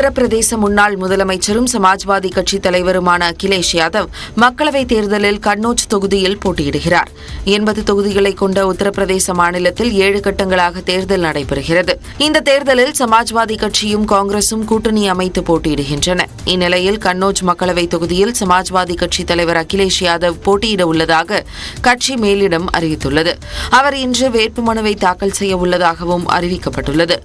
உத்தரப்பிரதேச முன்னாள் முதலமைச்சரும் சமாஜ்வாதி கட்சி தலைவருமான அகிலேஷ் யாதவ் மக்களவைத் தேர்தலில் கன்னோஜ் தொகுதியில் போட்டியிடுகிறார். 80 தொகுதிகளை கொண்ட உத்தரப்பிரதேச மாநிலத்தில் 7 கட்டங்களாக தேர்தல் நடைபெறுகிறது. இந்த தேர்தலில் சமாஜ்வாதி கட்சியும் காங்கிரசும் கூட்டணி அமைத்து போட்டியிடுகின்றன. இந்நிலையில் கன்னோஜ் மக்களவைத் தொகுதியில் சமாஜ்வாதி கட்சி தலைவர் அகிலேஷ் யாதவ் போட்டியிட உள்ளதாக கட்சி மேலிடம் அறிவித்துள்ளது. அவர் இன்று வேட்புமனுவை தாக்கல் செய்ய உள்ளதாகவும் அறிவிக்கப்பட்டுள்ளது.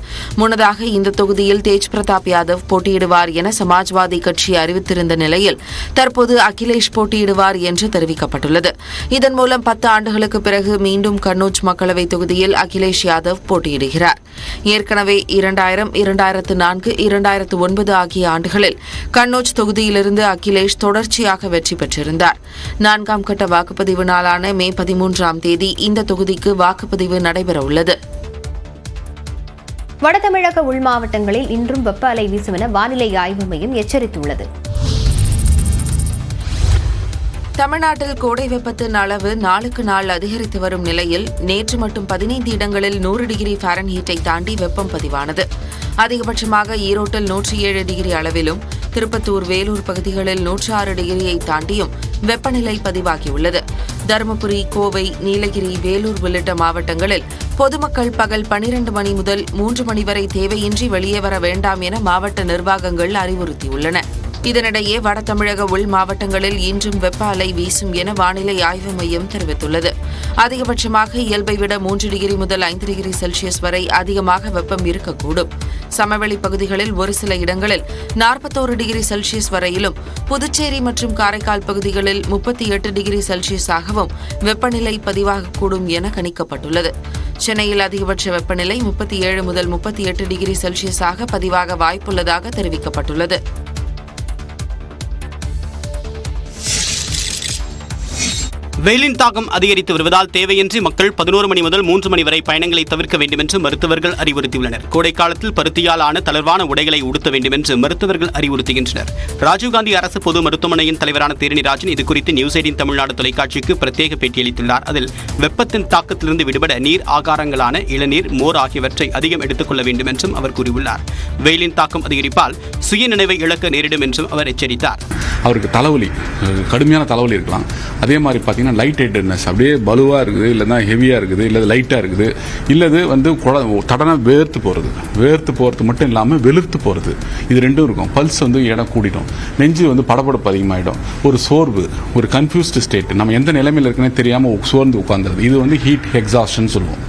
முன்னதாக இந்த தொகுதியில் தேஜ் பிரதாப் யாதவ் போட்டியிடுவார் என சமாஜ்வாதி கட்சி அறிவித்திருந்த நிலையில் தற்போது அகிலேஷ் போட்டியிடுவார் என்று தெரிவிக்கப்பட்டுள்ளது. இதன் மூலம் 10 ஆண்டுகளுக்கு பிறகு மீண்டும் கன்னோஜ் மக்களவைத் தொகுதியில் அகிலேஷ் யாதவ் போட்டியிடுகிறார். ஏற்கனவே 2000, 2004, 2009 ஆகிய ஆண்டுகளில் கன்னோஜ் தொகுதியிலிருந்து அகிலேஷ் தொடர்ச்சியாக வெற்றி பெற்றிருந்தார். 4ஆம் கட்ட வாக்குப்பதிவு நாளான மே 13ஆம் தேதி இந்த தொகுதிக்கு வாக்குப்பதிவு நடைபெறவுள்ளது. வடதமிழக உள் மாவட்டங்களில் இன்றும் வெப்ப அலை வீசும் என வானிலை ஆய்வு மையம் எச்சரித்துள்ளது. தமிழ்நாட்டில் கோடை வெப்பத்தின் அளவு நாளுக்கு நாள் அதிகரித்து வரும் நிலையில் நேற்று மட்டும் 15 இடங்களில் 100 டிகிரி ஃபாரன்ஹீட்டை தாண்டி வெப்பம் பதிவானது. அதிகபட்சமாக ஈரோட்டில் 107 டிகிரி அளவிலும், திருப்பத்தூர், வேலூர் பகுதிகளில் 106 டிகிரியை தாண்டியும் வெப்பநிலை பதிவாகியுள்ளது. தருமபுரி, கோவை, நீலகிரி, வேலூர் உள்ளிட்ட மாவட்டங்களில் பொதுமக்கள் பகல் 12 மணி முதல் 3 மணி வரை தேவையின்றி வெளியே வர வேண்டாம் என மாவட்ட நிர்வாகங்கள் அறிவுறுத்தியுள்ளன. இதனிடையே வட தமிழக உள் மாவட்டங்களில் இன்றும் வெப்ப அலை வீசும் என வானிலை ஆய்வு மையம் தெரிவித்துள்ளது. அதிகபட்சமாக இயல்பை விட 3 டிகிரி முதல் 5 டிகிரி செல்சியஸ் வரை அதிகமாக வெப்பம் இருக்கக்கூடும். சமவெளி பகுதிகளில் ஒரு சில இடங்களில் 41 டிகிரி செல்சியஸ் வரையிலும், புதுச்சேரி மற்றும் காரைக்கால் பகுதிகளில் 38 டிகிரி செல்சியஸாகவும் வெப்பநிலை பதிவாகக்கூடும் என கணிக்கப்பட்டுள்ளது. சென்னையில் அதிகபட்ச வெப்பநிலை 37 முதல் 38 டிகிரி செல்சியஸாக பதிவாக வாய்ப்புள்ளதாக தெரிவிக்கப்பட்டுள்ளது. வெயிலின் தாக்கம் அதிகரித்து வருவதால் தேவையின்றி மக்கள் 11 மணி முதல் 3 மணி வரை பயணங்களை தவிர்க்க வேண்டும் என்று மருத்துவர்கள் அறிவுறுத்தியுள்ளனர். கோடைக்காலத்தில் பருத்தியால் ஆன தளர்வான உடைகளை உடுத்த வேண்டும் என்று மருத்துவர்கள் அறிவுறுத்துகின்றனர். ராஜீவ்காந்தி அரசு பொது மருத்துவமனையின் தலைவரான தேரணிராஜன் இதுகுறித்து நியூஸ் 18 தமிழ்நாடு தொலைக்காட்சிக்கு பிரத்யேக பேட்டியளித்துள்ளார். அதில் வெப்பத்தின் தாக்கத்திலிருந்து விடுபட நீர் ஆகாரங்களான இளநீர், மோர் ஆகியவற்றை அதிகம் எடுத்துக் கொள்ள வேண்டும் என்றும் அவர் கூறியுள்ளார். வெயிலின் தாக்கம் அதிகரிப்பால் சுய நினைவை இழக்க நேரிடும் என்றும் அவர் எச்சரித்தார். அவருக்கு தலைவலி, கடுமையான தலைவலி இருக்கலாம். அதே மாதிரி பார்த்தீங்கன்னா லைட் ஹெட்டட்னஸ், அப்படியே பலுவாக இருக்குது, இல்லைன்னா ஹெவியாக இருக்குது, இல்லை லைட்டாக இருக்குது, இல்லது தடனை வேர்த்து போகிறது மட்டும் இல்லாமல் வெளுத்து போகிறது, இது ரெண்டும் இருக்கும். பல்ஸ் இடம் கூடிடும், நெஞ்சு படபடப்பு அதிகமாகிடும், ஒரு சோர்வு, ஒரு கன்ஃபியூஸ்டு ஸ்டேட், நம்ம எந்த நிலைமையில் இருக்குன்னே தெரியாமல் சோர்ந்து உட்காந்துருது. இது ஹீட் எக்ஸாஸ்ட்னு சொல்லுவோம்.